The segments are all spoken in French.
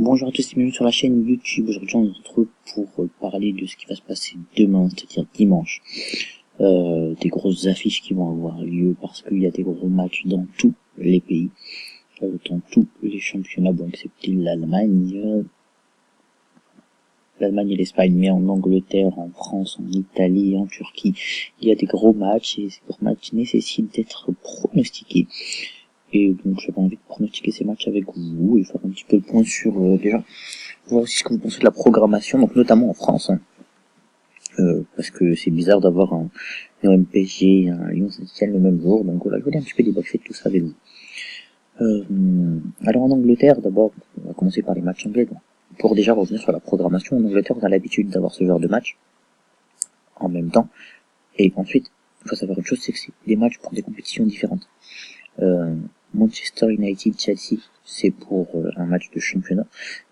Bonjour à tous et bienvenue sur la chaîne YouTube. Aujourd'hui on se retrouve pour parler de ce qui va se passer demain, c'est-à-dire dimanche. Des grosses affiches qui vont avoir lieu parce qu'il y a des gros matchs dans tous les pays, dans tous les championnats, bon excepté l'Allemagne et l'Espagne, mais en Angleterre, en France, en Italie, en Turquie, il y a des gros matchs et ces gros matchs nécessitent d'être pronostiqués. Et donc j'avais envie de pronostiquer ces matchs avec vous et faire un petit peu le point sur déjà voir aussi ce que vous pensez de la programmation, donc notamment en France, hein, parce que c'est bizarre d'avoir un PSG et un Lyon Saint-Etienne le même jour, donc voilà, je voulais un petit peu débriefer de tout ça avec vous. Alors en Angleterre, d'abord, on va commencer par les matchs anglais. Donc, pour déjà revenir sur la programmation, en Angleterre, on a l'habitude d'avoir ce genre de match en même temps, et ensuite, il faut savoir une chose, c'est que c'est des matchs pour des compétitions différentes. Manchester United-Chelsea, c'est pour un match de championnat,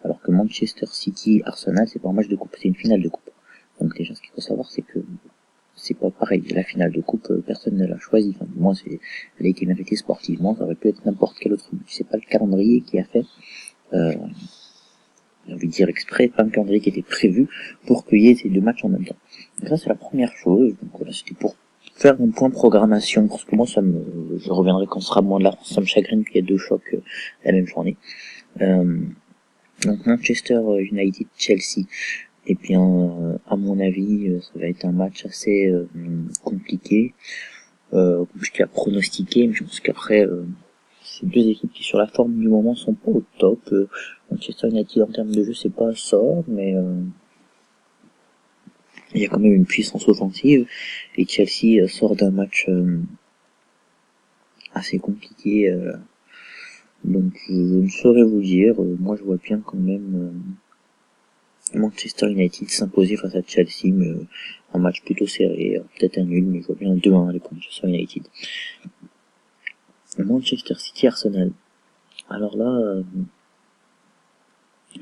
alors que Manchester City-Arsenal, c'est pour un match de coupe, c'est une finale de coupe. Donc déjà, ce qu'il faut savoir, c'est que c'est pas pareil. La finale de coupe, personne ne l'a choisi. Enfin, moi, elle a été méritée sportivement, ça aurait pu être n'importe quel autre match. C'est pas le calendrier qui a fait, j'ai envie de dire exprès, pas un calendrier qui était prévu pour qu'il y ait ces deux matchs en même temps. Donc ça, c'est la première chose. Donc voilà, c'était pour faire un point de programmation, parce que moi, je reviendrai quand ce sera moins de là, ça me chagrine qu'il y ait deux chocs la même journée. Donc Manchester United-Chelsea, et bien, à mon avis, ça va être un match assez compliqué à pronostiquer, mais je pense qu'après, ces deux équipes qui sur la forme du moment sont pas au top. Manchester United en termes de jeu, c'est pas ça, mais il y a quand même une puissance offensive, et Chelsea sort d'un match assez compliqué, donc je ne saurais vous dire. Moi je vois bien quand même Manchester United s'imposer face à Chelsea, mais un match plutôt serré, peut-être un nul, mais je vois bien 2-1 aller pour Manchester United. Manchester City Arsenal. Alors là,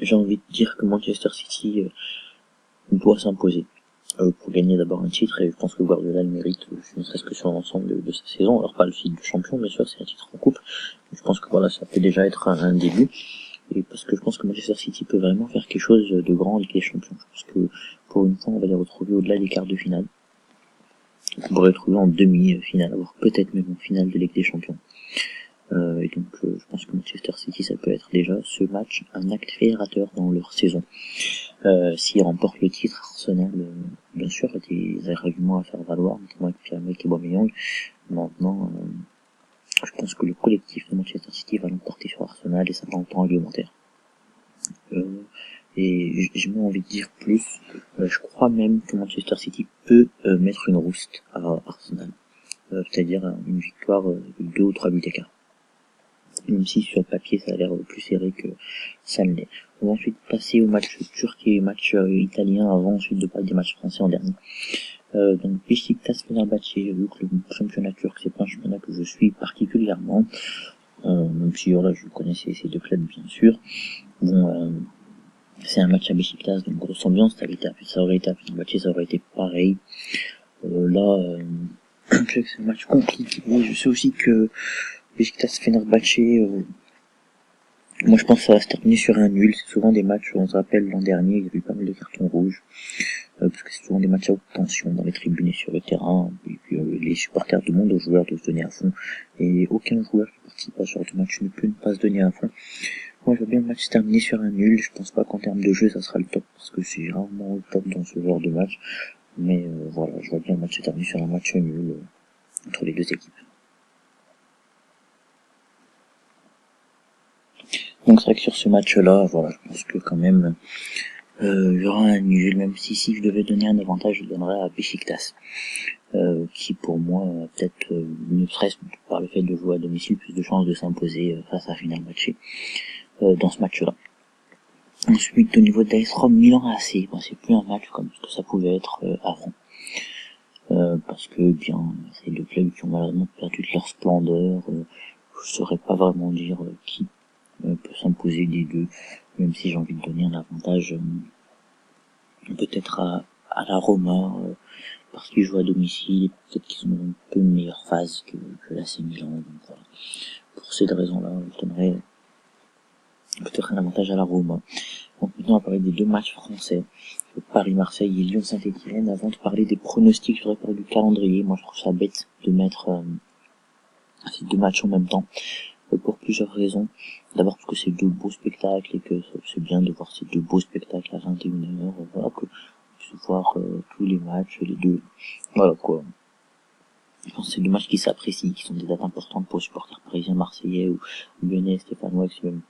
j'ai envie de dire que Manchester City doit s'imposer pour gagner d'abord un titre, et je pense que Guardiola le mérite, ne serait-ce que sur l'ensemble de sa saison. Alors pas le titre de champion, bien sûr, c'est un titre en coupe, mais je pense que voilà, ça peut déjà être un début, et parce que je pense que Manchester City peut vraiment faire quelque chose de grand en Ligue des Champions. Je pense que pour une fois, on va les retrouver au-delà des quarts de finale. On pourrait les retrouver en demi-finale, voire peut-être même en finale de Ligue des Champions. Et donc je pense que Manchester City, ça peut être déjà ce match un acte fédérateur dans leur saison. S'ils remportent le titre, Arsenal, bien sûr, a des arguments à faire valoir, notamment avec Pierre-Emerick Aubameyang. Maintenant, je pense que le collectif de Manchester City va l'emporter sur Arsenal, et ça va en temps réglementaire. Et j'ai même envie de dire plus, je crois même que Manchester City peut mettre une rouste à Arsenal, c'est-à-dire une victoire de 2 ou 3 buts d'écart. Même si sur le papier ça a l'air plus serré que ça ne l'est. On va ensuite passer au match turc et match italien avant ensuite de parler des matchs français en dernier. Donc Beşiktaş-Fenerbahçe, vu que le championnat turc c'est pas un championnat que je suis particulièrement, même si là je connaissais ces deux clubs bien sûr. Bon, c'est un match à Beşiktaş, donc grosse ambiance, ça aurait été à Fenerbahçe, ça aurait été pareil. Là, je sais que c'est un match compliqué, je sais aussi que Beşiktaş-Fenerbahçe, moi je pense que ça va se terminer sur un nul. C'est souvent des matchs, on se rappelle l'an dernier, il y a eu pas mal de cartons rouges, parce que c'est souvent des matchs à haute tension dans les tribunes et sur le terrain, et puis les supporters demandent aux joueurs de se donner à fond, et aucun joueur qui participe à ce genre de match ne peut ne pas se donner à fond. Moi je vois bien le match se terminer sur un nul. Je pense pas qu'en termes de jeu ça sera le top, parce que c'est rarement le top dans ce genre de match, mais voilà, je vois bien le match se terminer sur un match nul entre les deux équipes. Donc c'est vrai que sur ce match-là, voilà, je pense que quand même il y aura un nul, même si je devais donner un avantage, je donnerais à Beşiktaş, qui pour moi peut-être ne serait-ce par le fait de jouer à domicile plus de chances de s'imposer face à Fenerbahçe dans ce match-là. Ensuite, au niveau de l'AS Rome Milan AC, c'est plus un match comme ce que ça pouvait être avant, parce que bien c'est deux clubs qui ont malheureusement perdu de leur splendeur. Je saurais pas vraiment dire qui peut s'imposer des deux, même si j'ai envie de donner un avantage peut-être à la Roma, parce qu'ils jouent à domicile, et peut-être qu'ils ont un peu une meilleure phase que l'AC Milan. Donc voilà. Pour cette raison-là, je donnerais peut-être un avantage à la Roma. Donc maintenant on va parler des deux matchs français, Paris-Marseille et Lyon-Saint-Etienne, avant de parler des pronostics. Je voudrais parler du calendrier. Moi je trouve ça bête de mettre ces deux matchs en même temps, pour plusieurs raisons. D'abord parce que c'est deux beaux spectacles et que c'est bien de voir ces deux beaux spectacles à 21h, voilà, que puisse voir tous les matchs, les deux, voilà quoi. Je pense que c'est deux matchs qui s'apprécient, qui sont des dates importantes pour les supporters parisiens, marseillais ou lyonnais, stéphanois, c'est même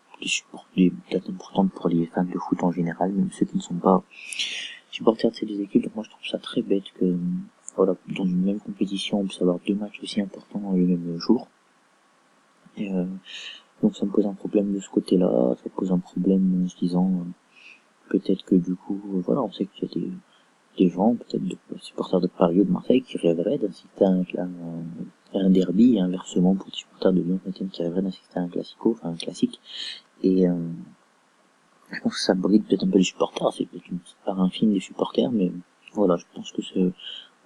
des dates importantes pour les fans de foot en général, même ceux qui ne sont pas supporters de ces deux équipes. Donc moi je trouve ça très bête que, voilà, dans une même compétition, on puisse avoir deux matchs aussi importants le même jour. Et donc ça me pose un problème de ce côté-là, ça pose un problème en se disant peut-être que du coup, voilà, on sait qu'il y a des gens, peut-être des supporters de Paris ou de Marseille, qui rêveraient d'assister à un derby, et inversement pour les supporters de Lyon qui rêveraient d'assister à un classico, enfin un classique. Et je pense que ça bride peut-être un peu les supporters, c'est peut-être une part infime des supporters, mais voilà, je pense que c'est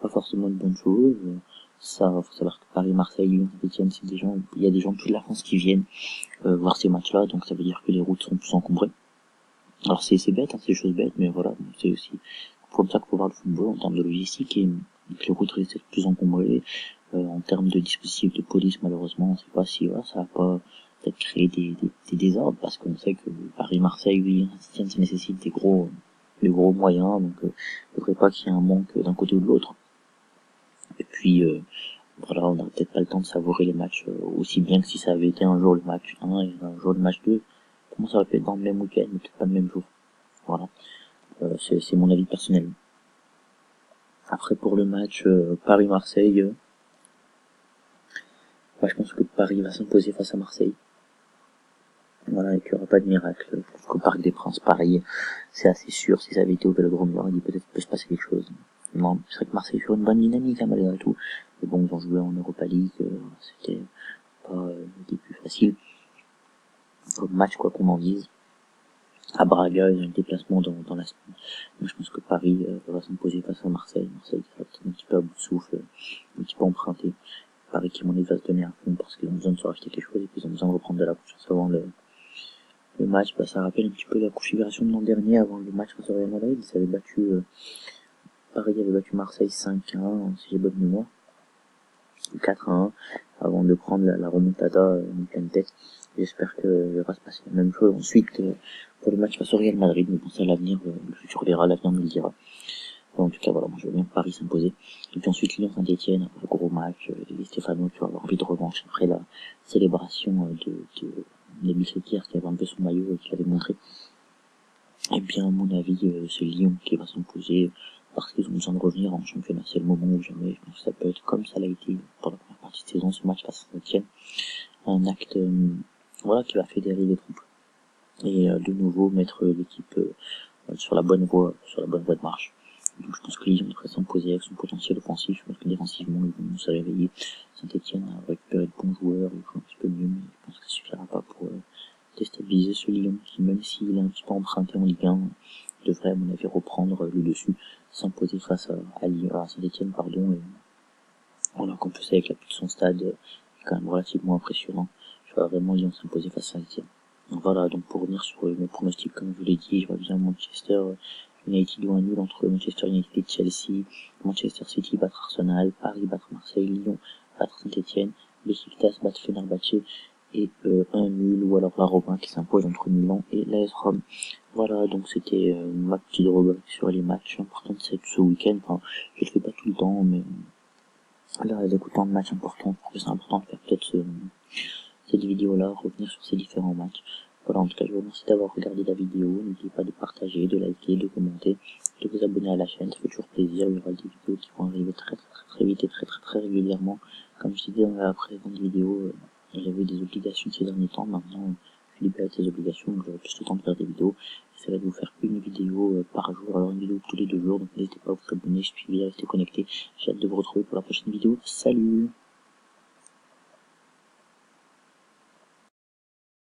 pas forcément une bonne chose. Ça, faut savoir que Paris, Marseille, Lyon, Saint-Etienne, c'est des gens, il y a des gens de toute la France qui viennent voir ces matchs-là, donc ça veut dire que les routes sont plus encombrées. Alors c'est bête, hein, c'est des choses bêtes, mais voilà, c'est aussi comme ça qu'il faut voir le football en termes de logistique, et que les routes risquent d'être plus encombrées. En termes de dispositifs de police, malheureusement, on sait pas si voilà, ça va pas peut-être créer des désordres, parce qu'on sait que Paris, Marseille, Lyon, Saint-Etienne, ça nécessite des gros moyens, donc il faudrait pas qu'il y ait un manque d'un côté ou de l'autre. Et puis voilà, on n'aurait peut-être pas le temps de savourer les matchs aussi bien que si ça avait été un jour le match 1 et un jour le match 2. Pour moi, ça aurait pu être dans le même week-end, mais peut-être pas le même jour. Voilà, c'est mon avis personnel. Après, pour le match Paris-Marseille, je pense que Paris va s'imposer face à Marseille. Voilà, et qu'il n'y aura pas de miracle. Je trouve qu'au Parc des Princes, pareil, c'est assez sûr. Si ça avait été au Vélodrome, il y aurait dit peut-être qu'il peut se passer quelque chose. Non, c'est vrai que Marseille fait une bonne dynamique, hein, malgré tout. Mais bon, ils ont joué en Europa League, c'était pas des plus faciles comme match, quoi qu'on en dise. À Braga, il y a un déplacement dans la semaine. Donc je pense que Paris va s'imposer face à Marseille. Marseille qui va peut-être un petit peu à bout de souffle, un petit peu emprunté. Paris qui, à mon avis, va se donner à fond parce qu'ils ont besoin de se racheter quelque chose et qu'ils ont besoin de reprendre de la confiance avant le match. Ça rappelle un petit peu la configuration de l'an dernier avant le match face au Real Madrid. Ils avaient battu, Paris avait battu Marseille 5-1, si j'ai bonne mémoire. 4-1, avant de prendre la remontada en pleine tête. J'espère que va se passer la même chose ensuite pour le match face au Real Madrid, mais bon, ça l'avenir, le futur verra, l'avenir nous le dira. En tout cas, voilà, moi je veux bien Paris s'imposer. Et puis ensuite Lyon-Saint-Etienne, après le gros match, les Stéphanois qui vont avoir envie de revanche après la célébration de Bissetière qui avait un peu son maillot et qui l'avait montré. Et bien, à mon avis, c'est Lyon qui va s'imposer parce qu'ils ont besoin de revenir en championnat. C'est le moment où jamais, je pense que ça peut être comme ça l'a été pour la première partie de saison, ce match face à Saint-Etienne. Un acte, voilà, qui va fédérer les troupes. Et de nouveau mettre l'équipe sur la bonne voie de marche. Donc je pense que Lyon devrait s'imposer avec son potentiel offensif. Je pense que défensivement, ils vont se réveiller. Saint-Etienne a récupéré de bons joueurs, ils jouent un petit peu mieux, mais je pense que ça suffira pas pour déstabiliser ce Lyon qui, même s'il est un petit peu emprunté en Ligue 1, devrait à mon avis reprendre le dessus, s'imposer face à Saint-Etienne, pardon, et voilà, qu'en plus avec l'appui de son stade, quand même relativement impressionnant. Je vois vraiment Lyon s'imposer face à Saint-Etienne. Donc voilà, donc pour revenir sur mes pronostics, comme je vous l'ai dit, je vois bien Manchester United ou un nul entre Manchester United et Chelsea, Manchester City battre Arsenal, Paris battre Marseille, Lyon battre Saint-Etienne, Besiktas battre Fenerbahçe, et un nul, ou alors la Roma qui s'impose entre Milan et l'AS Rome. Voilà, donc c'était ma petite rubrique sur les matchs importants de ce week-end. Enfin, je le fais pas tout le temps, mais là, avec autant de matchs importants, je trouve que c'est important de faire peut-être cette vidéo-là, revenir sur ces différents matchs. Voilà, en tout cas, je vous remercie d'avoir regardé la vidéo. N'oubliez pas de partager, de liker, de commenter, de vous abonner à la chaîne. Ça fait toujours plaisir. Il y aura des vidéos qui vont arriver très vite et très régulièrement. Comme je disais dans la précédente vidéo, j'avais des obligations ces derniers temps. Maintenant, je suis libéré de ces obligations, donc j'aurai plus le temps de faire des vidéos. J'essaierai de vous faire une vidéo par jour, alors une vidéo tous les 2 jours. Donc n'hésitez pas à vous abonner, suivez, restez connectés. J'ai hâte de vous retrouver pour la prochaine vidéo. Salut!